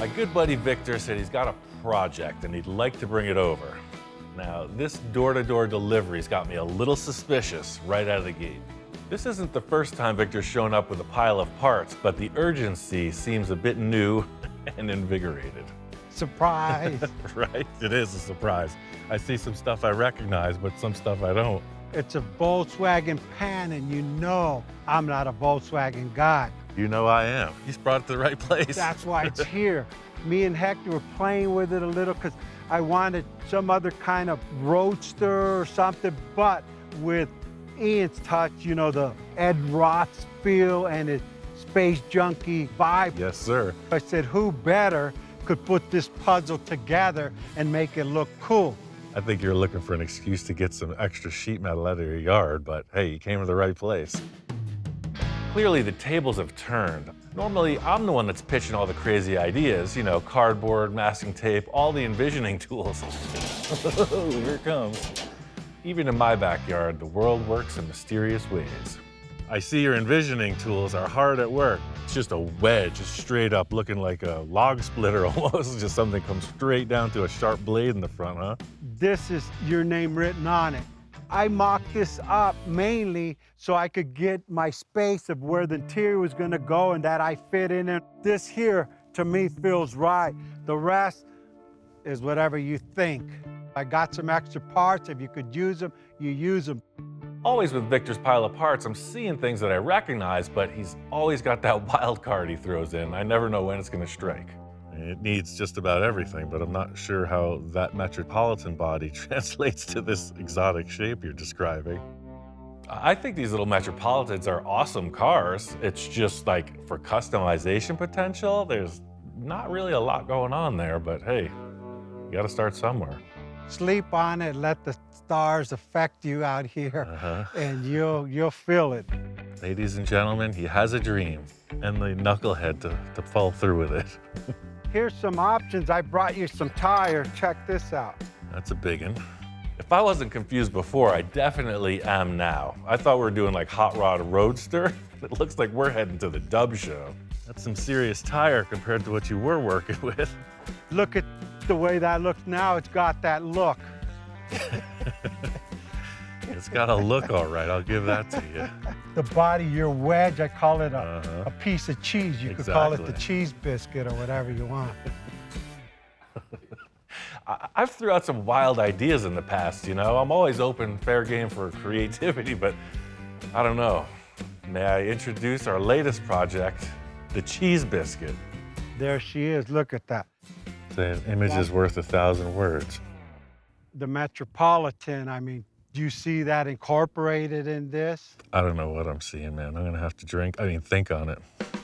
My good buddy Victor said he's got a project and he'd like to bring it over. Now, this door-to-door delivery's got me a little suspicious right out of the gate. This isn't the first time Victor's shown up with a pile of parts, but the urgency seems a bit new and invigorated. Surprise. Right? It is a surprise. I see some stuff I recognize, but some stuff I don't. It's a Volkswagen pan, and you know I'm not a Volkswagen guy. You know I am. He's brought it to the right place. That's why it's here. Me and Hector were playing with it a little because I wanted some other kind of Roadster or something, but with Ian's touch, you know, the Ed Roth feel and his space junkie vibe. Yes, sir. I said, who better could put this puzzle together and make it look cool? I think you're looking for an excuse to get some extra sheet metal out of your yard, but hey, you came to the right place. Clearly, the tables have turned. Normally, I'm the one that's pitching all the crazy ideas, you know, cardboard, masking tape, all the envisioning tools. Here it comes. Even in my backyard, the world works in mysterious ways. I see your envisioning tools are hard at work. It's just a wedge, just straight up, looking like a log splitter almost. Just something comes straight down to a sharp blade in the front, huh? This is your name written on it. I mocked this up mainly so I could get my space of where the interior was gonna go and that I fit in it. This here, to me, feels right. The rest is whatever you think. I got some extra parts. If you could use them, you use them. Always with Victor's pile of parts, I'm seeing things that I recognize, but he's always got that wild card he throws in. I never know when it's gonna strike. It needs just about everything, but I'm not sure how that Metropolitan body translates to this exotic shape you're describing. I think these little Metropolitans are awesome cars. It's just like for customization potential, there's not really a lot going on there, but hey, you gotta start somewhere. Sleep on it, let the stars affect you out here, and you'll feel it. Ladies and gentlemen, he has a dream, and the knucklehead to fall through with it. Here's some options. I brought you some tires. Check this out. That's a big one. If I wasn't confused before, I definitely am now. I thought we were doing like Hot Rod Roadster. It looks like we're heading to the Dub Show. That's some serious tire compared to what you were working with. Look at the way that looks now. It's got that look. It's got a look all right, I'll give that to you. The body, your wedge, I call it a piece of cheese. You could call it the cheese biscuit or whatever you want. I've threw out some wild ideas in the past, you know? I'm always open, fair game for creativity, but I don't know. May I introduce our latest project, the cheese biscuit. There she is, look at that. An image is worth 1,000 words. The Metropolitan, I mean, do you see that incorporated in this? I don't know what I'm seeing, man. I'm gonna have to think on it.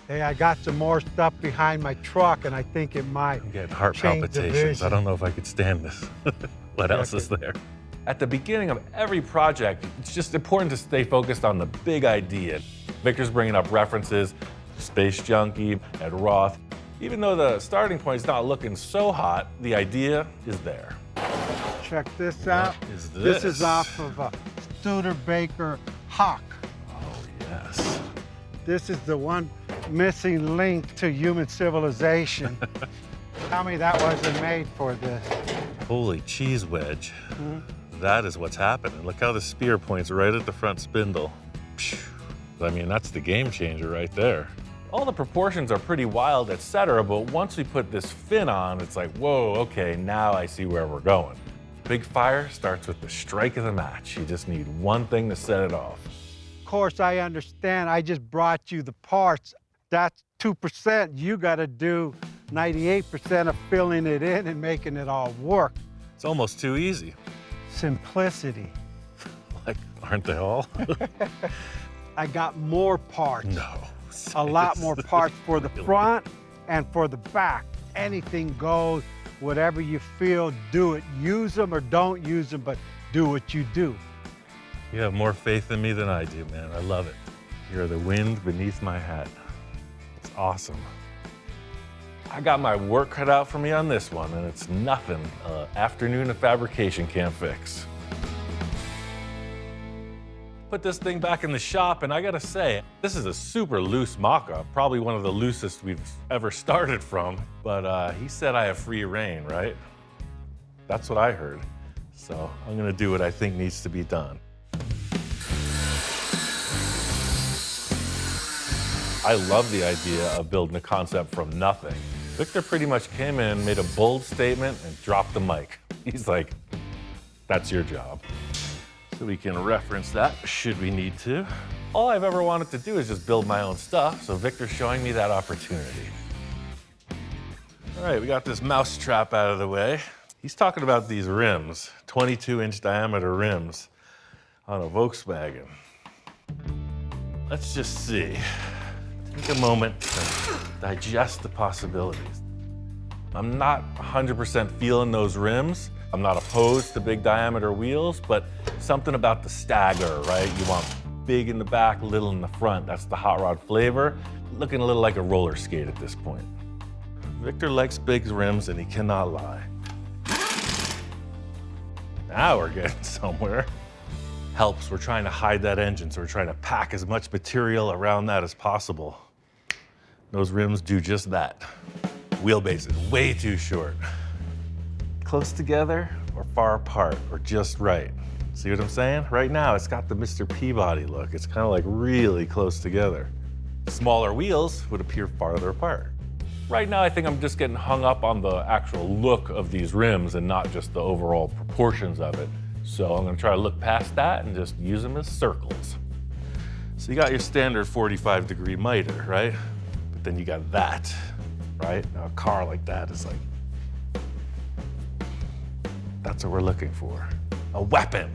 Hey, I got some more stuff behind my truck, and I think it might I'm getting heart change palpitations. I don't know if I could stand this. What else is there? At the beginning of every project, it's just important to stay focused on the big idea. Victor's bringing up references, Space Junkie, Ed Roth. Even though the starting point is not looking so hot, the idea is there. Check this out. What is this? This is off of a Studebaker Hawk. Oh, yes. This is the one missing link to human civilization. Tell me that wasn't made for this. Holy cheese wedge. That is what's happening. Look how the spear points right at the front spindle. I mean, that's the game changer right there. All the proportions are pretty wild, etc., but once we put this fin on, it's like, whoa, okay, now I see where we're going. Big fire starts with the strike of the match. You just need one thing to set it off. Of course, I understand. I just brought you the parts. That's 2%. You got to do 98% of filling it in and making it all work. It's almost too easy. Simplicity. Like, aren't they all? I got more parts. No. A lot more parts for the front and for the back. Anything goes. Whatever you feel, do it. Use them or don't use them, but do what you do. You have more faith in me than I do, man. I love it. You're the wind beneath my hat. It's awesome. I got my work cut out for me on this one, and it's nothing an afternoon of fabrication can't fix. Put this thing back in the shop, and I gotta say, this is a super loose mock-up, probably one of the loosest we've ever started from, but he said I have free reign, right? That's what I heard. So I'm gonna do what I think needs to be done. I love the idea of building a concept from nothing. Victor pretty much came in, made a bold statement, and dropped the mic. He's like, that's your job. So we can reference that should we need to. All I've ever wanted to do is just build my own stuff, so Victor's showing me that opportunity. All right, we got this mouse trap out of the way. He's talking about these rims, 22-inch diameter rims on a Volkswagen. Let's just see. Take a moment to digest the possibilities. I'm not 100% feeling those rims. I'm not opposed to big diameter wheels, but something about the stagger, right? You want big in the back, little in the front. That's the hot rod flavor. Looking a little like a roller skate at this point. Victor likes big rims and he cannot lie. Now we're getting somewhere. Helps, we're trying to hide that engine, so we're trying to pack as much material around that as possible. Those rims do just that. Wheelbase is way too short. Close together or far apart or just right. See what I'm saying? Right now, it's got the Mr. Peabody look. It's kind of like really close together. Smaller wheels would appear farther apart. Right now, I think I'm just getting hung up on the actual look of these rims and not just the overall proportions of it. So I'm gonna try to look past that and just use them as circles. So you got your standard 45-degree miter, right? But then you got that, right? Now a car like that is like, that's what we're looking for. A weapon,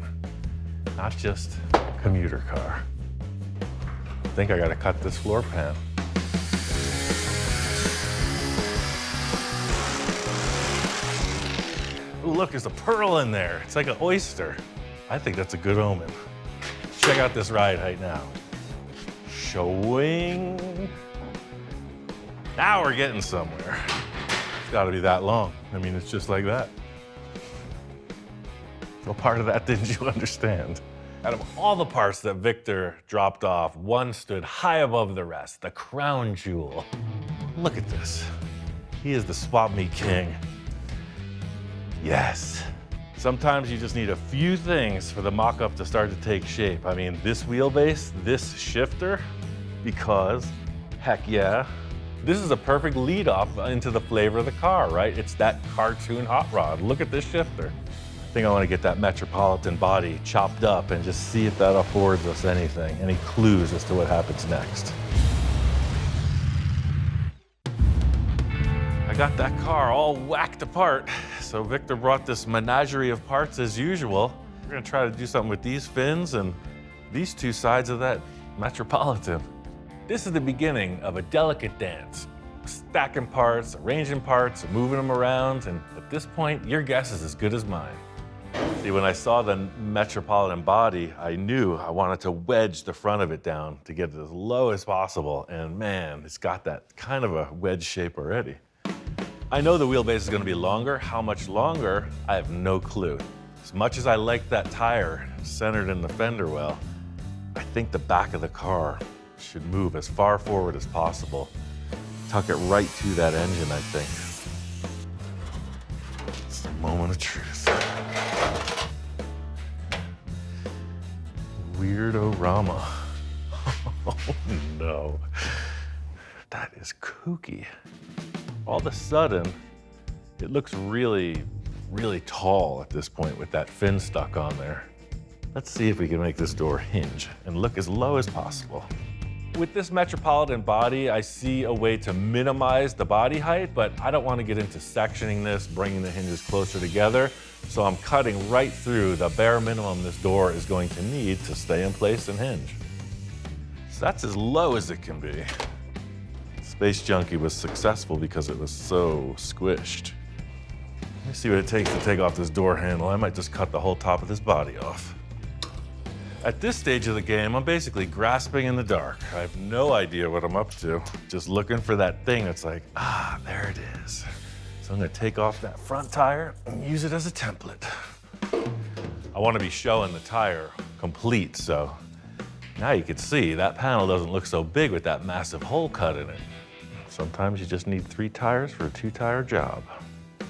not just a commuter car. I think I gotta cut this floor pan. Ooh, look, there's a pearl in there. It's like an oyster. I think that's a good omen. Check out this ride height now. Showing. Now we're getting somewhere. It's gotta be that long. I mean, it's just like that. What part of that didn't you understand? Out of all the parts that Victor dropped off, one stood high above the rest, the crown jewel. Look at this. He is the swap meet king. Yes. Sometimes you just need a few things for the mock-up to start to take shape. I mean, this wheelbase, this shifter, because heck yeah, this is a perfect lead off into the flavor of the car, right? It's that cartoon hot rod. Look at this shifter. I think I want to get that Metropolitan body chopped up and just see if that affords us anything, any clues as to what happens next. I got that car all whacked apart, so Victor brought this menagerie of parts as usual. We're gonna try to do something with these fins and these two sides of that Metropolitan. This is the beginning of a delicate dance. Stacking parts, arranging parts, moving them around, and at this point, your guess is as good as mine. See, when I saw the Metropolitan body, I knew I wanted to wedge the front of it down to get it as low as possible, and man, it's got that kind of a wedge shape already. I know the wheelbase is gonna be longer. How much longer, I have no clue. As much as I like that tire centered in the fender well, I think the back of the car should move as far forward as possible. Tuck it right to that engine, I think. It's the moment of truth. Weirdo-rama. Oh no. That is kooky. All of a sudden, it looks really, really tall at this point with that fin stuck on there. Let's see if we can make this door hinge and look as low as possible. With this Metropolitan body, I see a way to minimize the body height, but I don't want to get into sectioning this, bringing the hinges closer together. So I'm cutting right through the bare minimum this door is going to need to stay in place and hinge. So that's as low as it can be. Space Junkie was successful because it was so squished. Let me see what it takes to take off this door handle. I might just cut the whole top of this body off. At this stage of the game, I'm basically grasping in the dark. I have no idea what I'm up to. Just looking for that thing that's like, ah, there it is. So I'm gonna take off that front tire and use it as a template. I wanna be showing the tire complete, so Now you can see that panel doesn't look so big with that massive hole cut in it. Sometimes you just need 3 tires for a 2-tire job. I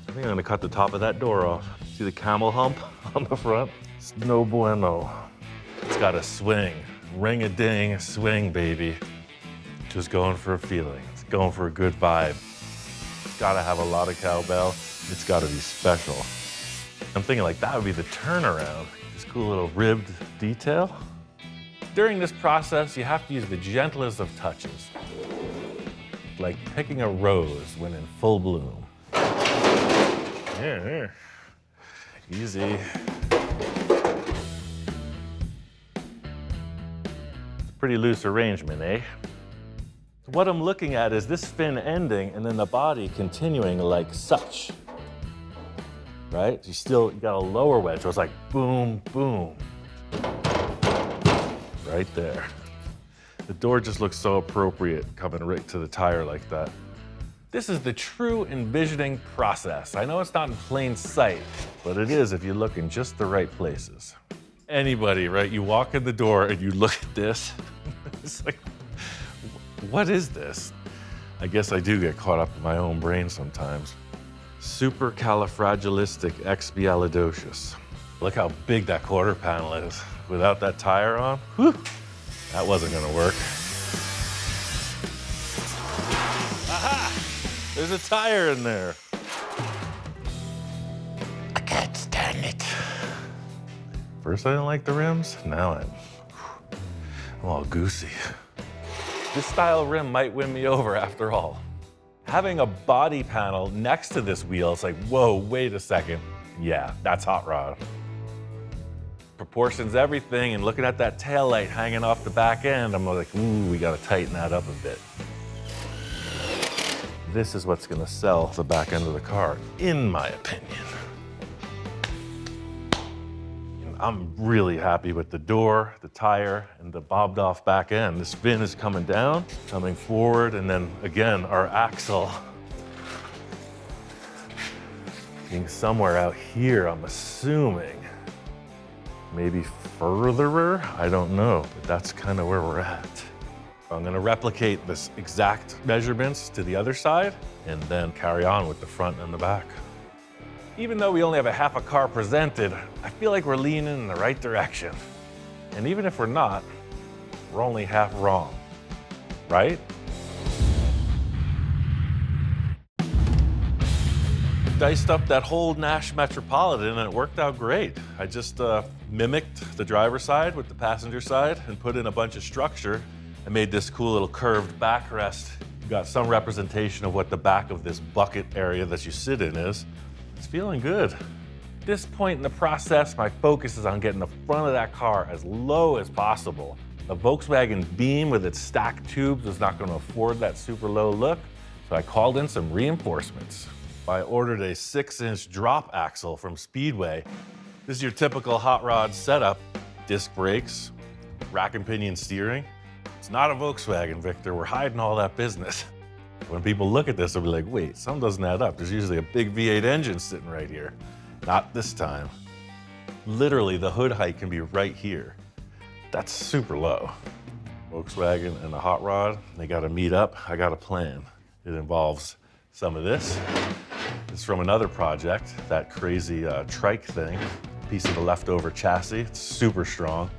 think I'm gonna cut the top of that door off. See the camel hump on the front? It's no bueno. It's got a swing, ring-a-ding swing, baby. Just going for a feeling. It's going for a good vibe. It's gotta have a lot of cowbell. It's gotta be special. I'm thinking like that would be the turnaround. This cool little ribbed detail. During this process, you have to use the gentlest of touches. Like picking a rose when in full bloom. Yeah. Easy. It's a pretty loose arrangement, eh? What I'm looking at is this fin ending and then the body continuing like such. Right? You got a lower wedge, so it's like boom, boom. Right there. The door just looks so appropriate coming right to the tire like that. This is the true envisioning process. I know it's not in plain sight, but it is if you look in just the right places. Anybody, right? You walk in the door and you look at this. It's like, what is this? I guess I do get caught up in my own brain sometimes. Supercalifragilisticexpialidocious. Look how big that quarter panel is. Without that tire on, whew, that wasn't gonna work. Aha! There's a tire in there. I can't stand it. First I didn't like the rims, now I'm all goosey. This style rim might win me over after all. Having a body panel next to this wheel, it's like, whoa, wait a second. Yeah, that's hot rod. Proportions everything, and looking at that tail light hanging off the back end, I'm like, ooh, we gotta tighten that up a bit. This is what's gonna sell the back end of the car, in my opinion. I'm really happy with the door, the tire, and the bobbed off back end. This fin is coming down, coming forward, and then again, our axle being somewhere out here, I'm assuming. Maybe furtherer, I don't know, but that's kind of where we're at. I'm gonna replicate this exact measurements to the other side and then carry on with the front and the back. Even though we only have a half a car presented, I feel like we're leaning in the right direction. And even if we're not, we're only half wrong, right? Diced up that whole Nash Metropolitan and it worked out great. I just mimicked the driver's side with the passenger side and put in a bunch of structure. I made this cool little curved backrest. You got some representation of what the back of this bucket area that you sit in is. It's feeling good. At this point in the process, my focus is on getting the front of that car as low as possible. The Volkswagen Beam with its stacked tubes was not going to afford that super low look, so I called in some reinforcements. I ordered a 6-inch drop axle from Speedway. This is your typical hot rod setup. Disc brakes, rack and pinion steering. It's not a Volkswagen, Victor. We're hiding all that business. When people look at this, they'll be like, wait, something doesn't add up. There's usually a big V8 engine sitting right here. Not this time. Literally, the hood height can be right here. That's super low. Volkswagen and the hot rod, they gotta meet up. I got a plan. It involves some of this. It's from another project, that crazy trike thing. Piece of the leftover chassis, it's super strong.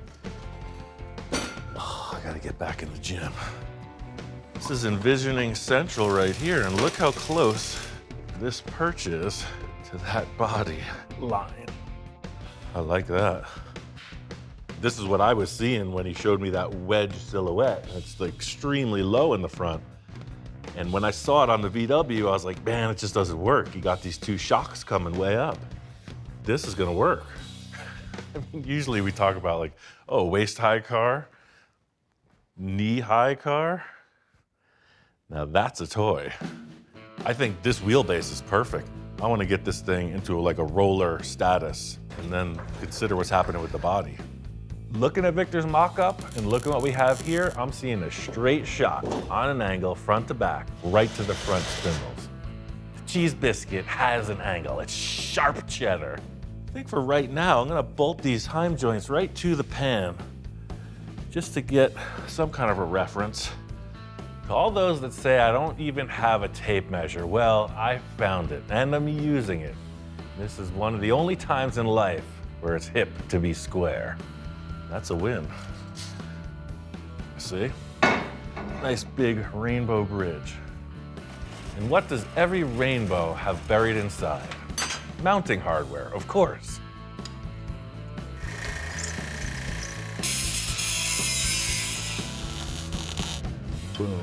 Oh, I gotta get back in the gym. This is envisioning central right here, and look how close this perch is to that body line. I like that. This is what I was seeing when he showed me that wedge silhouette. It's like extremely low in the front. And when I saw it on the VW, I was like, man, it just doesn't work. You got these two shocks coming way up. This is gonna work. I mean, usually we talk about like, oh, waist-high car, knee-high car. Now that's a toy. I think this wheelbase is perfect. I want to get this thing into like a roller status and then consider what's happening with the body. Looking at Victor's mock-up and looking what we have here, I'm seeing a straight shot on an angle, front to back, right to the front spindles. The cheese biscuit has an angle. It's sharp cheddar. I think for right now, I'm gonna bolt these heim joints right to the pan just to get some kind of a reference. To all those that say I don't even have a tape measure, well, I found it and I'm using it. This is one of the only times in life where it's hip to be square. That's a win. See? Nice big rainbow bridge. And what does every rainbow have buried inside? Mounting hardware, of course. Boom.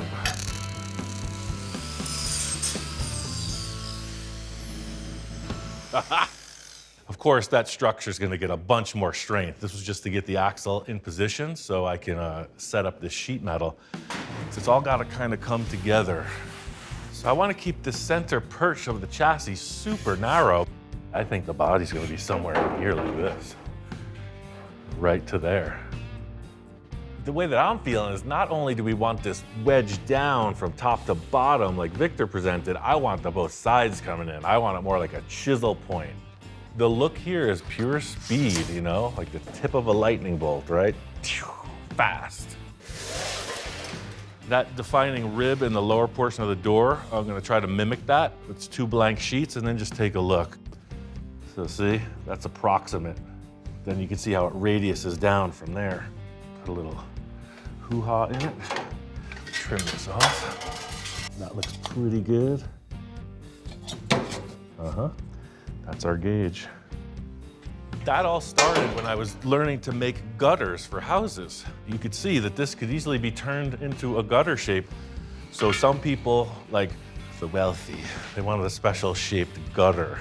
Of course, that structure is going to get a bunch more strength. This was just to get the axle in position so I can set up this sheet metal. So it's all got to kind of come together. So I want to keep the center perch of the chassis super narrow. I think the body's going to be somewhere in here like this, right to there. The way that I'm feeling is not only do we want this wedge down from top to bottom like Victor presented, I want the both sides coming in. I want it more like a chisel point. The look here is pure speed, you know, like the tip of a lightning bolt, right? Fast. That defining rib in the lower portion of the door, I'm gonna try to mimic that. It's 2 blank sheets and then just take a look. So see, that's approximate. Then you can see how it radiuses down from there. Put a little hoo-ha in it. Trim this off. That looks pretty good. That's our gauge. That all started when I was learning to make gutters for houses. You could see that this could easily be turned into a gutter shape. So some people, like the wealthy, they wanted a special shaped gutter.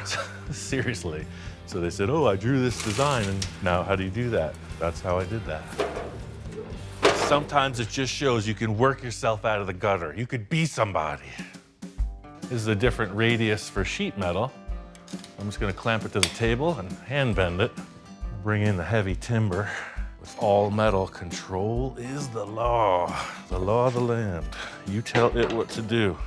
Seriously. So they said, oh, I drew this design, and now how do you do that? That's how I did that. Sometimes it just shows you can work yourself out of the gutter. You could be somebody. This is a different radius for sheet metal. I'm just gonna clamp it to the table and hand bend it. Bring in the heavy timber. With all metal, control is the law of the land. You tell it what to do.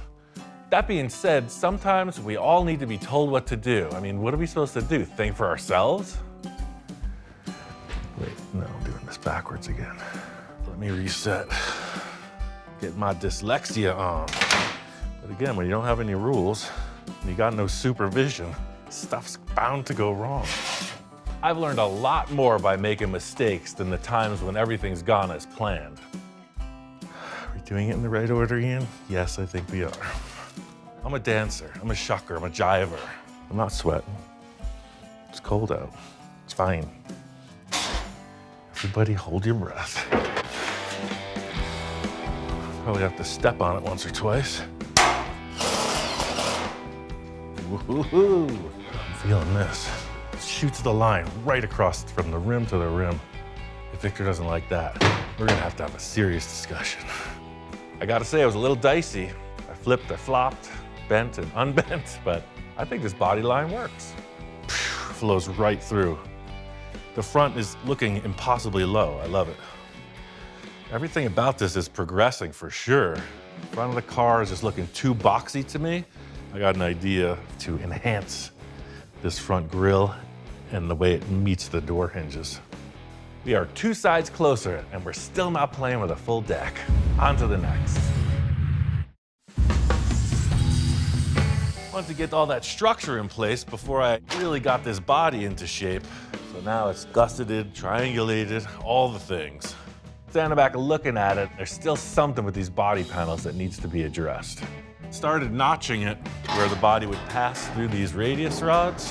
That being said, sometimes we all need to be told what to do. I mean, what are we supposed to do? Think for ourselves? Wait, no, I'm doing this backwards again. Let me reset. Get my dyslexia on. But again, when you don't have any rules, and you got no supervision, stuff's bound to go wrong. I've learned a lot more by making mistakes than the times when everything's gone as planned. Are we doing it in the right order, Ian? Yes, I think we are. I'm a dancer, I'm a shucker, I'm a jiver. I'm not sweating. It's cold out. It's fine. Everybody hold your breath. Probably have to step on it once or twice. Woohoo! I'm feeling this. Shoots the line right across from the rim to the rim. If Victor doesn't like that, we're gonna have to have a serious discussion. I gotta say, it was a little dicey. I flipped, I flopped, bent and unbent, but I think this body line works. Flows right through. The front is looking impossibly low. I love it. Everything about this is progressing for sure. The front of the car is just looking too boxy to me. I got an idea to enhance this front grille and the way it meets the door hinges. We are 2 sides closer and we're still not playing with a full deck. On to the next. Wanted to get all that structure in place before I really got this body into shape. So now it's gusseted, triangulated, all the things. Standing back and looking at it, there's still something with these body panels that needs to be addressed. Started notching it where the body would pass through these radius rods.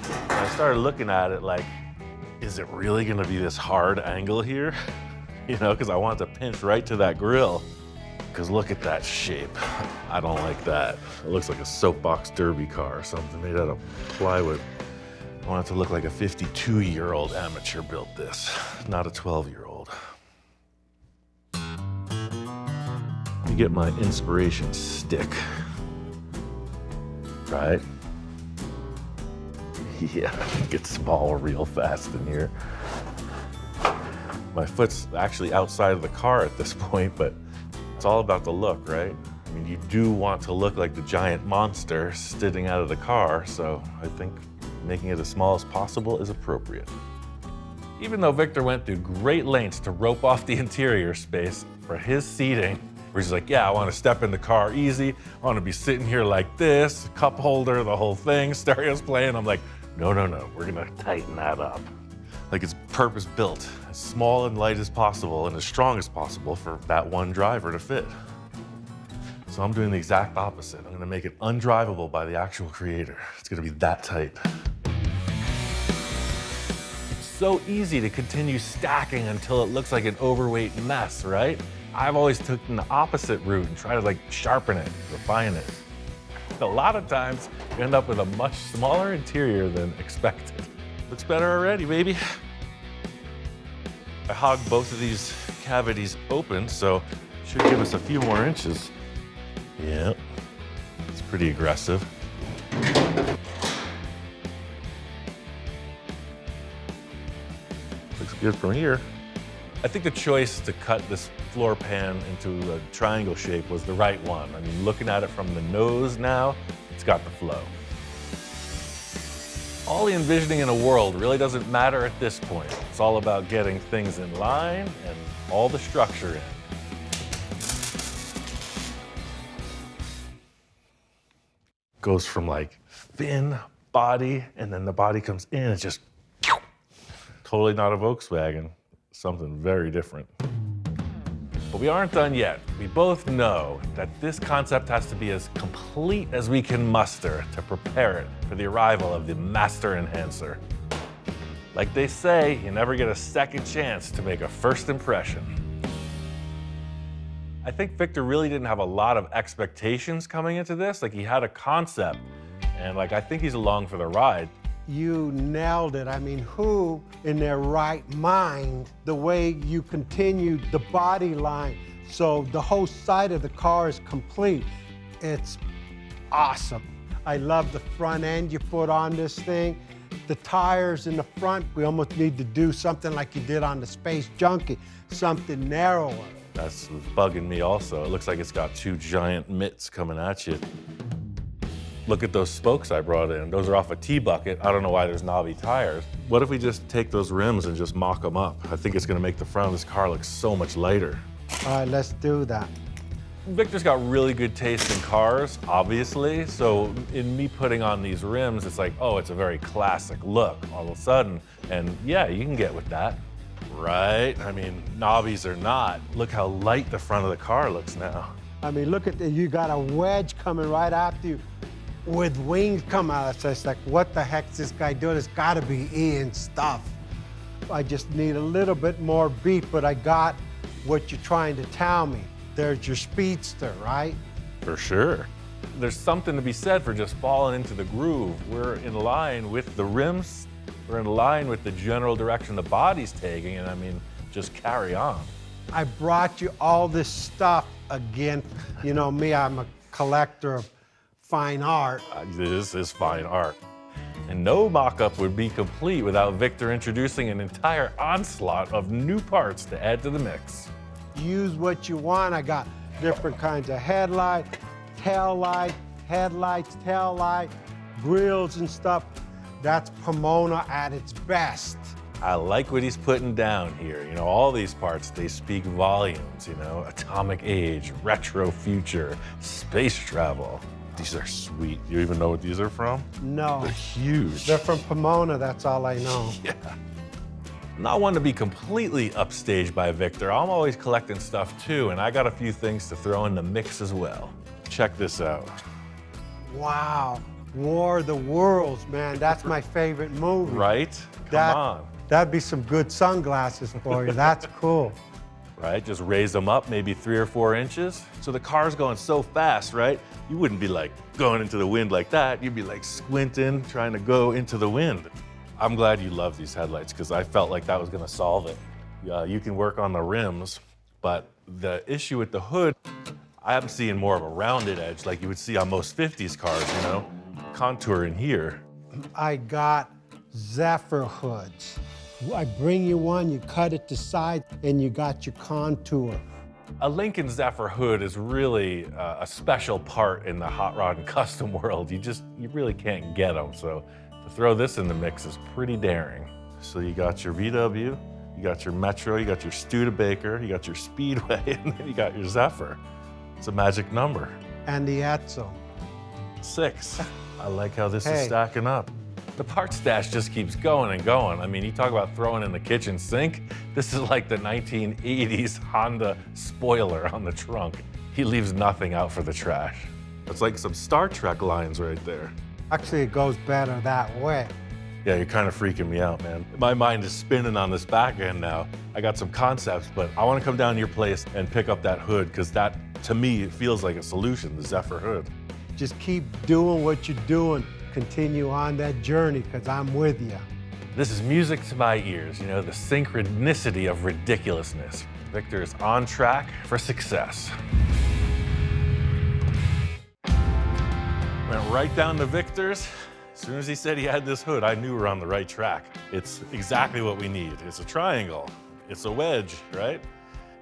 And I started looking at it like, is it really gonna be this hard angle here? You know, because I want to pinch right to that grill. Because look at that shape. I don't like that. It looks like a soapbox derby car or something made out of plywood. I want it to look like a 52-year-old amateur built this, not a 12-year-old. Let me get my inspiration stick. Right? Yeah, it gets small real fast in here. My foot's actually outside of the car at this point, but it's all about the look, right? I mean, you do want to look like the giant monster sitting out of the car, so I think making it as small as possible is appropriate. Even though Victor went through great lengths to rope off the interior space for his seating, where he's like, yeah, I want to step in the car easy. I want to be sitting here like this, cup holder, the whole thing, stereo's playing. I'm like, no, no, no, we're going to tighten that up. Like it's purpose built, as small and light as possible and as strong as possible for that one driver to fit. So I'm doing the exact opposite. I'm going to make it undrivable by the actual creator. It's going to be that tight. So easy to continue stacking until it looks like an overweight mess, right? I've always taken the opposite route and tried to like sharpen it, refine it. A lot of times you end up with a much smaller interior than expected. Looks better already, baby. I hogged both of these cavities open, so it should give us a few more inches. Yep, it's pretty aggressive. Looks good from here. I think the choice to cut this floor pan into a triangle shape was the right one. I mean, looking at it from the nose now, it's got the flow. All the envisioning in a world really doesn't matter at this point. It's all about getting things in line and all the structure in. Goes from like thin body, and then the body comes in, it's just totally not a Volkswagen, something very different. But we aren't done yet. We both know that this concept has to be as complete as we can muster to prepare it for the arrival of the master enhancer. Like they say, you never get a second chance to make a first impression. I think Victor really didn't have a lot of expectations coming into this. Like he had a concept, and like I think he's along for the ride. You nailed it. I mean, who in their right mind, the way you continued the body line, so the whole side of the car is complete. It's awesome. I love the front end you put on this thing. The tires in the front, we almost need to do something like you did on the Space Junkie, something narrower. That's what's bugging me also. It looks like it's got two giant mitts coming at you. Look at those spokes I brought in. Those are off a T-bucket. I don't know why there's knobby tires. What if we just take those rims and just mock them up? I think it's gonna make the front of this car look so much lighter. All right, let's do that. Victor's got really good taste in cars, obviously. So in me putting on these rims, it's like, oh, it's a very classic look all of a sudden. And yeah, you can get with that, right? I mean, knobbies or not, look how light the front of the car looks now. I mean, look at you got a Wedge coming right after you with wings coming out. So it's like, what the heck's this guy doing? It's gotta be Ian stuff. I just need a little bit more beat, but I got what you're trying to tell me. There's your speedster, right? For sure. There's something to be said for just falling into the groove. We're in line with the rims. We're in line with the general direction the body's taking, and I mean, just carry on. I brought you all this stuff again. You know me, I'm a collector of fine art. This is fine art. And no mock-up would be complete without Victor introducing an entire onslaught of new parts to add to the mix. Use what you want. I got different kinds of headlight, tail light, headlights, tail light, grills and stuff. That's Pomona at its best. I like what he's putting down here. You know, all these parts, they speak volumes, you know, atomic age, retro future, space travel. These are sweet. You even know what these are from? No. They're huge. They're from Pomona, that's all I know. Yeah. I'm not one to be completely upstaged by Victor. I'm always collecting stuff too, and I got a few things to throw in the mix as well. Check this out. Wow, War of the Worlds, man. That's my favorite movie. Right? Come on. That'd be some good sunglasses for you. That's cool. Right? Just raise them up maybe 3 or 4 inches. So the car's going so fast, right? You wouldn't be like going into the wind like that. You'd be like squinting, trying to go into the wind. I'm glad you love these headlights because I felt like that was gonna solve it. You can work on the rims, but the issue with the hood, I'm seeing more of a rounded edge like you would see on most 50s cars, you know? Contour in here. I got Zephyr hoods. I bring you one, you cut it to size, and you got your contour. A Lincoln Zephyr Hood is really a special part in the hot rod and custom world. You really can't get them, so to throw this in the mix is pretty daring. So you got your VW, you got your Metro, you got your Studebaker, you got your Speedway, and then you got your Zephyr. It's a magic number. And the Edsel. 6. I like how this is stacking up. The parts stash just keeps going and going. I mean, you talk about throwing in the kitchen sink. This is like the 1980s Honda spoiler on the trunk. He leaves nothing out for the trash. It's like some Star Trek lines right there. Actually, it goes better that way. Yeah, you're kind of freaking me out, man. My mind is spinning on this back end now. I got some concepts, but I want to come down to your place and pick up that hood, because that, to me, it feels like a solution, the Zephyr Hood. Just keep doing what you're doing. Continue on that journey, because I'm with you. This is music to my ears, you know, the synchronicity of ridiculousness. Victor is on track for success. Went right down to Victor's. As soon as he said he had this hood, I knew we were on the right track. It's exactly what we need. It's a triangle. It's a wedge, right?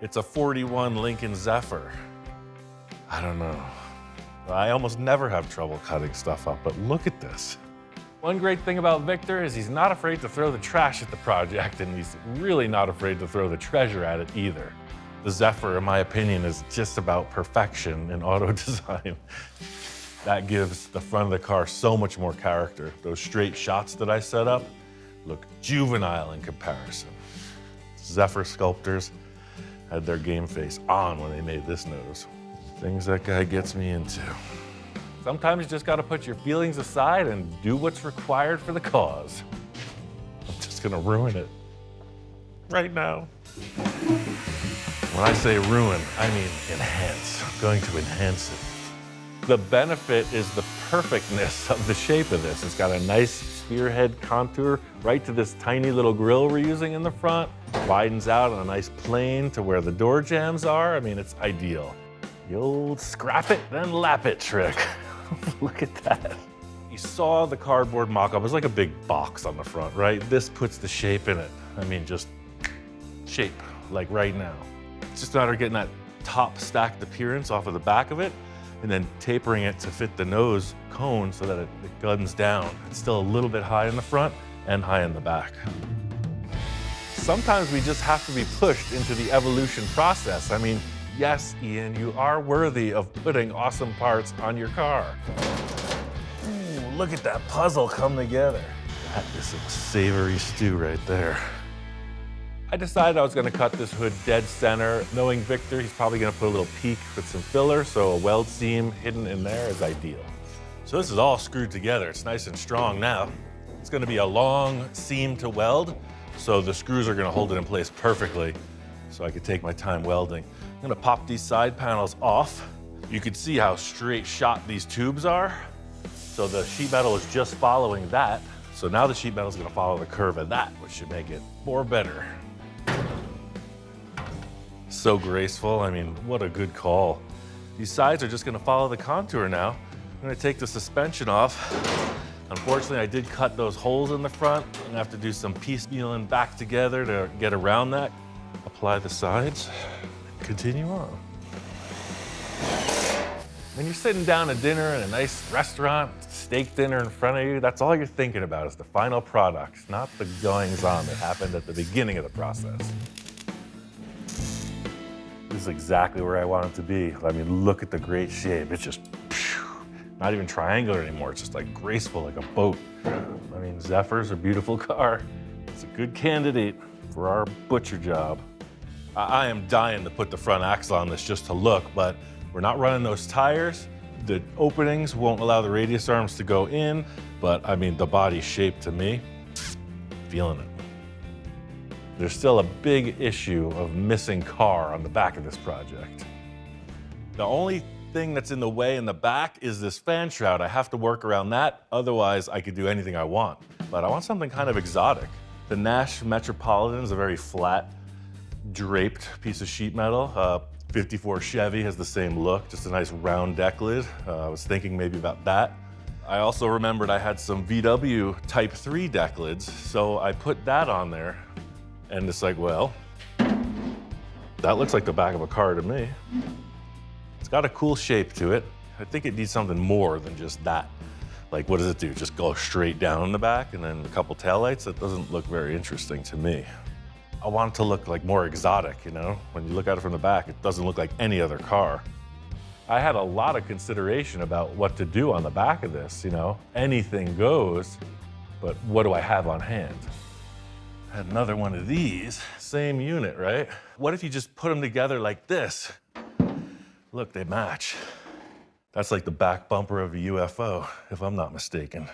It's a 41 Lincoln Zephyr. I don't know. I almost never have trouble cutting stuff up, but look at this. One great thing about Victor is he's not afraid to throw the trash at the project, and he's really not afraid to throw the treasure at it either. The Zephyr, in my opinion, is just about perfection in auto design. That gives the front of the car so much more character. Those straight shots that I set up look juvenile in comparison. Zephyr sculptors had their game face on when they made this nose. Things that guy gets me into. Sometimes you just gotta put your feelings aside and do what's required for the cause. I'm just gonna ruin it right now. When I say ruin, I mean enhance. I'm going to enhance it. The benefit is the perfectness of the shape of this. It's got a nice spearhead contour right to this tiny little grille we're using in the front. Widens out on a nice plane to where the door jambs are. I mean, it's ideal. The old scrap it, then lap it trick. Look at that. You saw the cardboard mock-up. It's like a big box on the front, right? This puts the shape in it. I mean, just shape, like right now. It's just a matter of getting that top stacked appearance off of the back of it, and then tapering it to fit the nose cone so that it guns down. It's still a little bit high in the front and high in the back. Sometimes we just have to be pushed into the evolution process. I mean, yes, Ian, you are worthy of putting awesome parts on your car. Ooh, look at that puzzle come together. That is a savory stew right there. I decided I was gonna cut this hood dead center. Knowing Victor, he's probably gonna put a little peak with some filler, so a weld seam hidden in there is ideal. So this is all screwed together. It's nice and strong now. It's gonna be a long seam to weld, so the screws are gonna hold it in place perfectly, so I could take my time welding. I'm gonna pop these side panels off. You can see how straight shot these tubes are. So the sheet metal is just following that. So now the sheet metal is gonna follow the curve of that, which should make it more better. So graceful, I mean, what a good call. These sides are just gonna follow the contour now. I'm gonna take the suspension off. Unfortunately, I did cut those holes in the front. I'm gonna have to do some piecemealing back together to get around that. Apply the sides, continue on. When you're sitting down at dinner in a nice restaurant, steak dinner in front of you, that's all you're thinking about is the final product, not the goings-on that happened at the beginning of the process. This is exactly where I want it to be. I mean, look at the great shape. It's just not even triangular anymore. It's just like graceful, like a boat. I mean, Zephyr's a beautiful car. It's a good candidate for our butcher job. I am dying to put the front axle on this just to look, but we're not running those tires. The openings won't allow the radius arms to go in, but I mean, the body shape to me, feeling it. There's still a big issue of missing car on the back of this project. The only thing that's in the way in the back is this fan shroud. I have to work around that, otherwise I could do anything I want. But I want something kind of exotic. The Nash Metropolitan is a very flat, draped piece of sheet metal. 54 Chevy has the same look, just a nice round deck lid. I was thinking maybe about that. I also remembered I had some VW Type 3 deck lids, so I put that on there. And it's like, well, that looks like the back of a car to me. It's got a cool shape to it. I think it needs something more than just that. Like, what does it do? Just go straight down in the back and then a couple taillights? That doesn't look very interesting to me. I want it to look like more exotic, you know? When you look at it from the back, it doesn't look like any other car. I had a lot of consideration about what to do on the back of this, you know? Anything goes, but what do I have on hand? I had another one of these, same unit, right? What if you just put them together like this? Look, they match. That's like the back bumper of a UFO, if I'm not mistaken.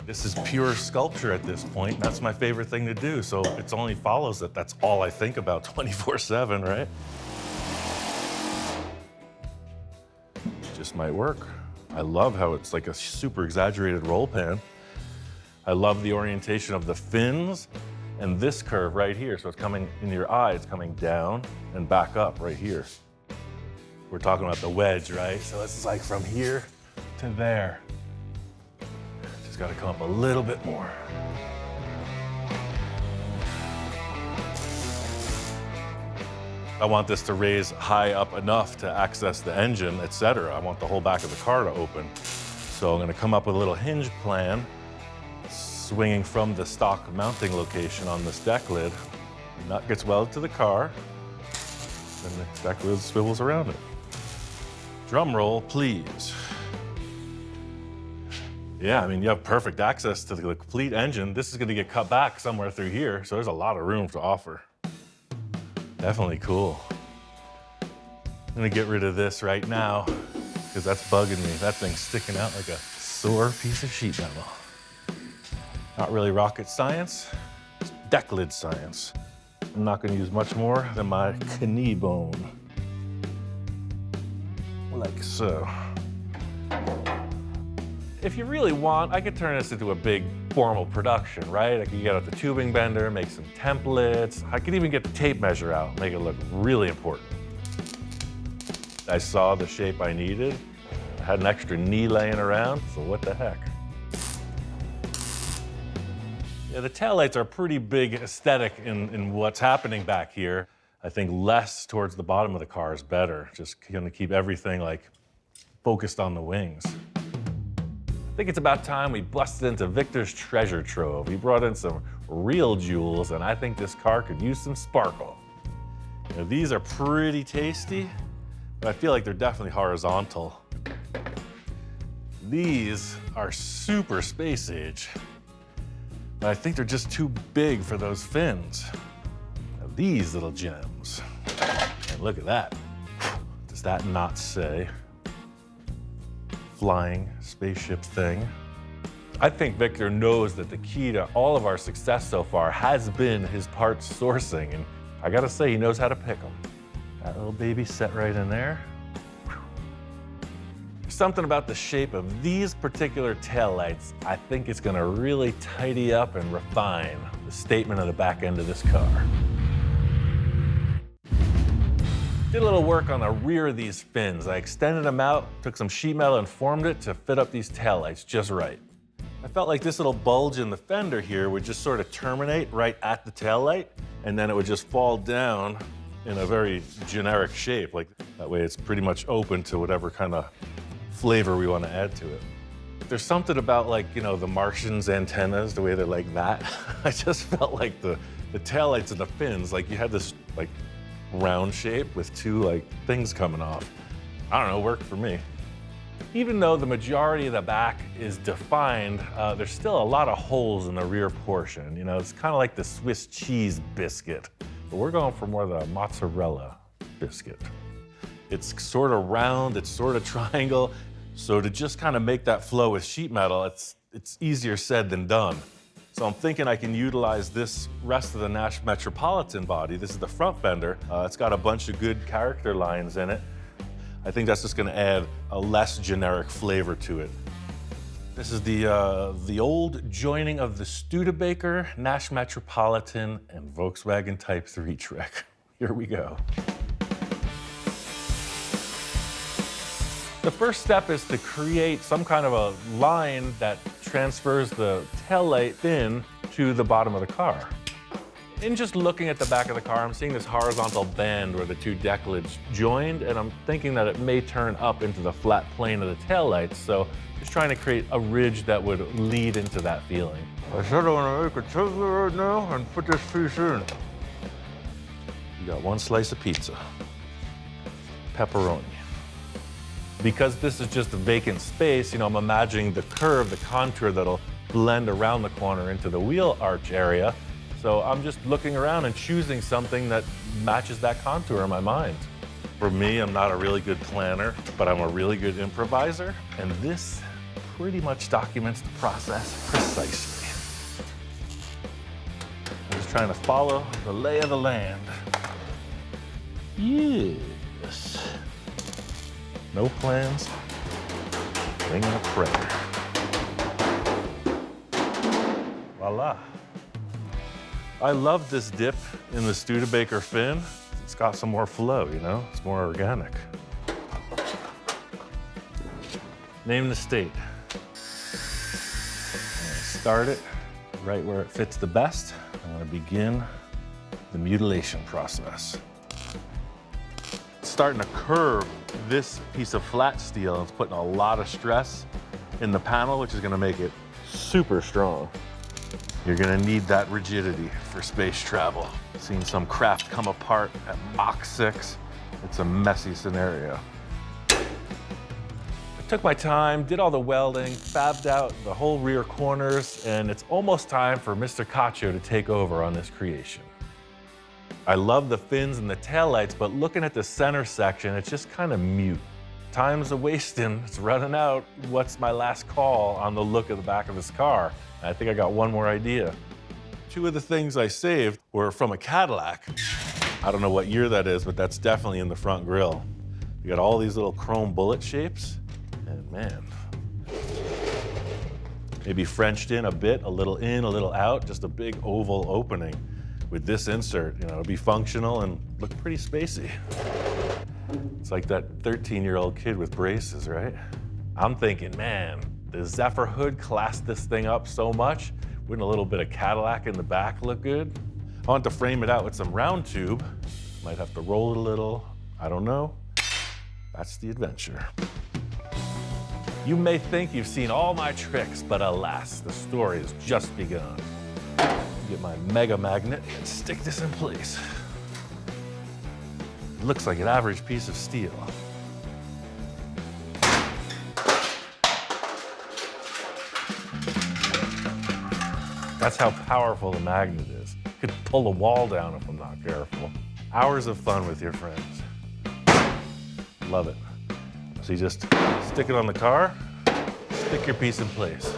This is pure sculpture at this point. That's my favorite thing to do, so it only follows that that's all I think about 24/7, right? Just might work. I love how it's like a super exaggerated roll pan. I love the orientation of the fins and this curve right here. So it's coming in your eye, it's coming down and back up right here. We're talking about the wedge, right? So this is like from here to there. Just gotta come up a little bit more. I want this to raise high up enough to access the engine, etc. I want the whole back of the car to open. So I'm gonna come up with a little hinge plan, swinging from the stock mounting location on this deck lid. The nut gets welded to the car, and the deck lid swivels around it. Drum roll, please. Yeah, I mean, you have perfect access to the complete engine. This is gonna get cut back somewhere through here, so there's a lot of room to offer. Definitely cool. I'm gonna get rid of this right now, because that's bugging me. That thing's sticking out like a sore piece of sheet metal. Not really rocket science, it's deck lid science. I'm not gonna use much more than my knee bone. Like so. If you really want, I could turn this into a big formal production, right? I could get out the tubing bender, make some templates. I could even get the tape measure out, make it look really important. I saw the shape I needed. I had an extra knee laying around, so what the heck? Yeah, the taillights are pretty big aesthetic in what's happening back here. I think less towards the bottom of the car is better. Just gonna keep everything like focused on the wings. I think it's about time we busted into Victor's treasure trove. He brought in some real jewels, and I think this car could use some sparkle. You know, these are pretty tasty, but I feel like they're definitely horizontal. These are super space age, but I think they're just too big for those fins. Now, these little gems, and look at that. Does that not say flying spaceship thing? I think Victor knows that the key to all of our success so far has been his parts sourcing, and I gotta say, he knows how to pick them. That little baby set right in there. Something about the shape of these particular taillights, I think it's gonna really tidy up and refine the statement of the back end of this car. Did a little work on the rear of these fins. I extended them out, took some sheet metal and formed it to fit up these taillights just right. I felt like this little bulge in the fender here would just sort of terminate right at the taillight, and then it would just fall down in a very generic shape. Like that way it's pretty much open to whatever kind of flavor we want to add to it. There's something about, like, you know, the Martian's antennas, the way they're like that. I just felt like the taillights and the fins, like you had this like round shape with two like things coming off. I don't know, worked for me. Even though the majority of the back is defined, there's still a lot of holes in the rear portion. You know, it's kind of like the Swiss cheese biscuit, but we're going for more the mozzarella biscuit. It's sort of round, it's sort of triangle. So to just kind of make that flow with sheet metal, it's easier said than done. So I'm thinking I can utilize this rest of the Nash Metropolitan body. This is the front fender. It's got a bunch of good character lines in it. I think that's just gonna add a less generic flavor to it. This is the old joining of the Studebaker, Nash Metropolitan, and Volkswagen Type 3 Trek. Here we go. The first step is to create some kind of a line that transfers the taillight fin to the bottom of the car. In just looking at the back of the car, I'm seeing this horizontal band where the two deck lids joined, and I'm thinking that it may turn up into the flat plane of the taillights, so just trying to create a ridge that would lead into that feeling. I said I want to make a toast right now and put this piece in. You got one slice of pizza. Pepperoni. Because this is just a vacant space, you know, I'm imagining the curve, the contour that'll blend around the corner into the wheel arch area. So I'm just looking around and choosing something that matches that contour in my mind. For me, I'm not a really good planner, but I'm a really good improviser. And this pretty much documents the process precisely. I'm just trying to follow the lay of the land. Yes. No plans, winging a prayer. Voila. I love this dip in the Studebaker fin. It's got some more flow, you know? It's more organic. Name the state. Start it right where it fits the best. I'm gonna begin the mutilation process. It's starting to curve this piece of flat steel, and it's putting a lot of stress in the panel, which is gonna make it super strong. You're gonna need that rigidity for space travel. Seen some craft come apart at Mach 6. It's a messy scenario. I took my time, did all the welding, fabbed out the whole rear corners, and it's almost time for Mr. Cacho to take over on this creation. I love the fins and the taillights, but looking at the center section, it's just kind of mute. Time's a wasting, it's running out. What's my last call on the look of the back of this car? I think I got one more idea. Two of the things I saved were from a Cadillac. I don't know what year that is, but that's definitely in the front grille. You got all these little chrome bullet shapes, and man, maybe Frenched in a bit, a little out, just a big oval opening. With this insert, you know, it'll be functional and look pretty spacey. It's like that 13-year-old kid with braces, right? I'm thinking, man, the Zephyr Hood classed this thing up so much. Wouldn't a little bit of Cadillac in the back look good? I want to frame it out with some round tube. Might have to roll it a little, I don't know. That's the adventure. You may think you've seen all my tricks, but alas, the story has just begun. Get my mega magnet and stick this in place. It looks like an average piece of steel. That's how powerful the magnet is. Could pull a wall down if I'm not careful. Hours of fun with your friends. Love it. So you just stick it on the car, stick your piece in place.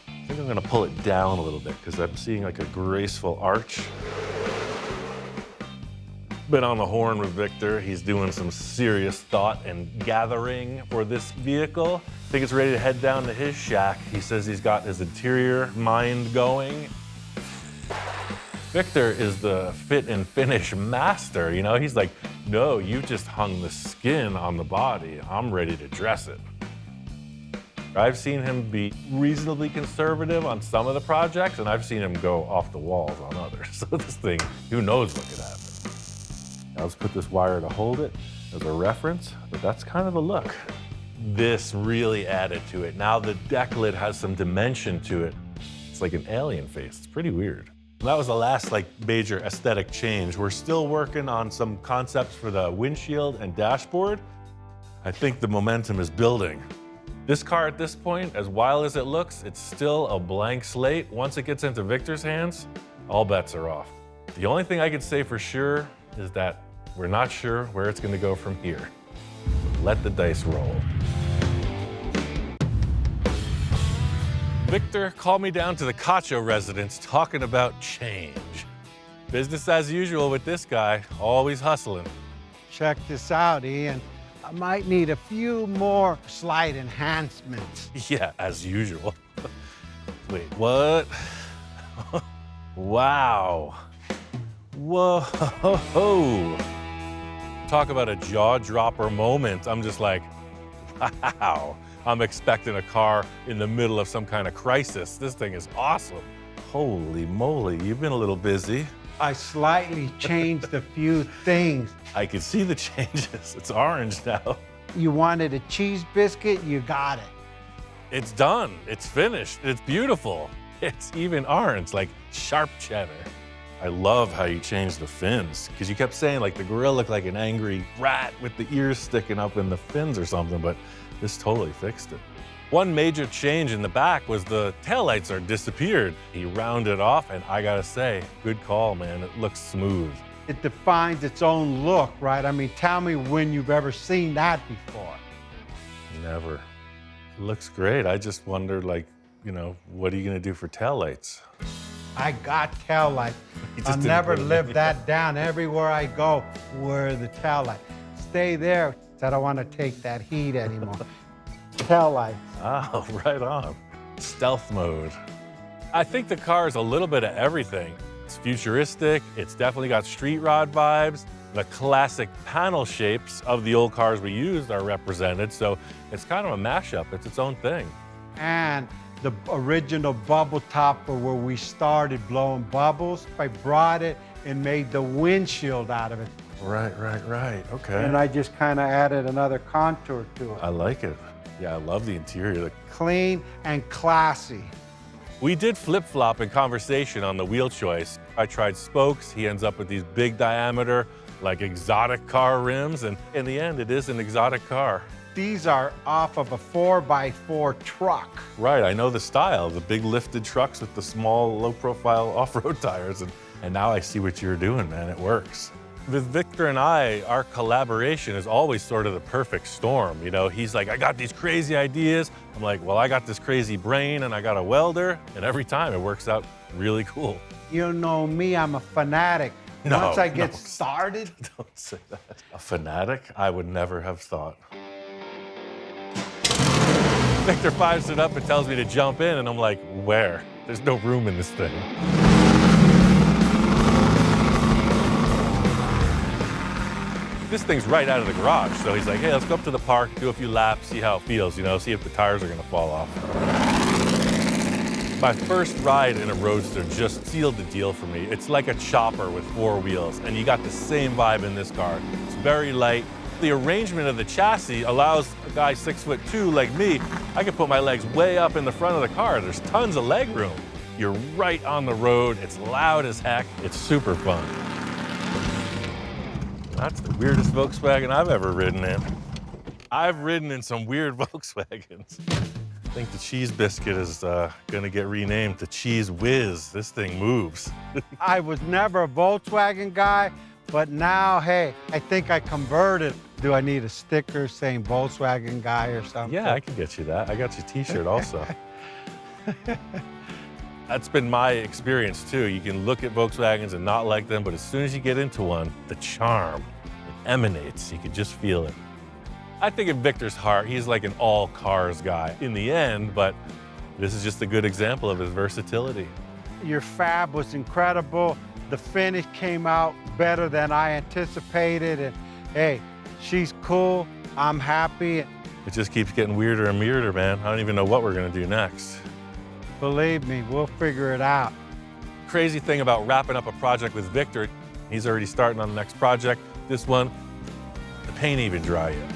I think I'm gonna pull it down a little bit because I'm seeing like a graceful arch. Been on the horn with Victor. He's doing some serious thought and gathering for this vehicle. I think it's ready to head down to his shack. He says he's got his interior mind going. Victor is the fit and finish master, you know? He's like, no, you just hung the skin on the body. I'm ready to dress it. I've seen him be reasonably conservative on some of the projects, and I've seen him go off the walls on others. So this thing, who knows what could happen. Now let's put this wire to hold it as a reference, but that's kind of the look. This really added to it. Now the deck lid has some dimension to it. It's like an alien face. It's pretty weird. That was the last major aesthetic change. We're still working on some concepts for the windshield and dashboard. I think the momentum is building. This car at this point, as wild as it looks, it's still a blank slate. Once it gets into Victor's hands, all bets are off. The only thing I can say for sure is that we're not sure where it's gonna go from here. Let the dice roll. Victor called me down to the Cacho residence talking about change. Business as usual with this guy, always hustling. Check this out, Ian. I might need a few more slight enhancements. Yeah, as usual. Wait, what? Wow. Whoa. Talk about a jaw-dropper moment. I'm just like, wow. I'm expecting a car in the middle of some kind of crisis. This thing is awesome. Holy moly, you've been a little busy. I slightly changed a few things. I can see the changes. It's orange now. You wanted a cheese biscuit, you got it. It's done. It's finished. It's beautiful. It's even orange, like sharp cheddar. I love how you changed the fins, because you kept saying like the grill looked like an angry rat with the ears sticking up in the fins or something, but this totally fixed it. One major change in the back was the taillights are disappeared. He rounded off, and I gotta say, good call, man. It looks smooth. It defines its own look, right? I mean, tell me when you've ever seen that before. Never. It looks great. I just wondered, like, you know, what are you gonna do for taillights? I got taillights. I'll never live that down. Everywhere I go, where are the taillights? Stay there. I don't want to take that heat anymore. Taillights. Oh, right on. Stealth mode. I think the car is a little bit of everything. It's futuristic. It's definitely got street rod vibes. The classic panel shapes of the old cars we used are represented, so it's kind of a mashup. It's its own thing. And the original bubble topper where we started blowing bubbles, I brought it and made the windshield out of it. Right. Okay. And I just kind of added another contour to it. I like it. Yeah, I love the interior. Clean and classy. We did flip-flop in conversation on the wheel choice. I tried spokes. He ends up with these big diameter, like exotic car rims. And in the end, it is an exotic car. These are off of a 4x4 truck. Right, I know the style, the big lifted trucks with the small, low-profile off-road tires. And now I see what you're doing, man. It works. With Victor and I, our collaboration is always sort of the perfect storm. You know, he's like, I got these crazy ideas. I'm like, well, I got this crazy brain and I got a welder. And every time it works out really cool. You know me, I'm a fanatic. Once I get started. Don't say that. A fanatic? I would never have thought. Victor fires it up and tells me to jump in, and I'm like, where? There's no room in this thing. This thing's right out of the garage, so he's like, hey, let's go up to the park, do a few laps, see how it feels, you know, see if the tires are gonna fall off. My first ride in a Roadster just sealed the deal for me. It's like a chopper with 4 wheels, and you got the same vibe in this car. It's very light. The arrangement of the chassis allows a guy 6'2" like me, I can put my legs way up in the front of the car. There's tons of leg room. You're right on the road. It's loud as heck. It's super fun. That's the weirdest Volkswagen I've ever ridden in. I've ridden in some weird Volkswagens. I think the Cheese Biscuit is gonna get renamed to Cheese Whiz. This thing moves. I was never a Volkswagen guy, but now, hey, I think I converted. Do I need a sticker saying Volkswagen guy or something? Yeah, I can get you that. I got you a t-shirt also. That's been my experience too. You can look at Volkswagens and not like them, but as soon as you get into one, the charm, it emanates. You can just feel it. I think in Victor's heart, he's like an all cars guy in the end, but this is just a good example of his versatility. Your fab was incredible. The finish came out better than I anticipated. And hey, she's cool. I'm happy. It just keeps getting weirder and weirder, man. I don't even know what we're gonna do next. Believe me, we'll figure it out. Crazy thing about wrapping up a project with Victor, he's already starting on the next project. This one, the paint ain't even dry yet.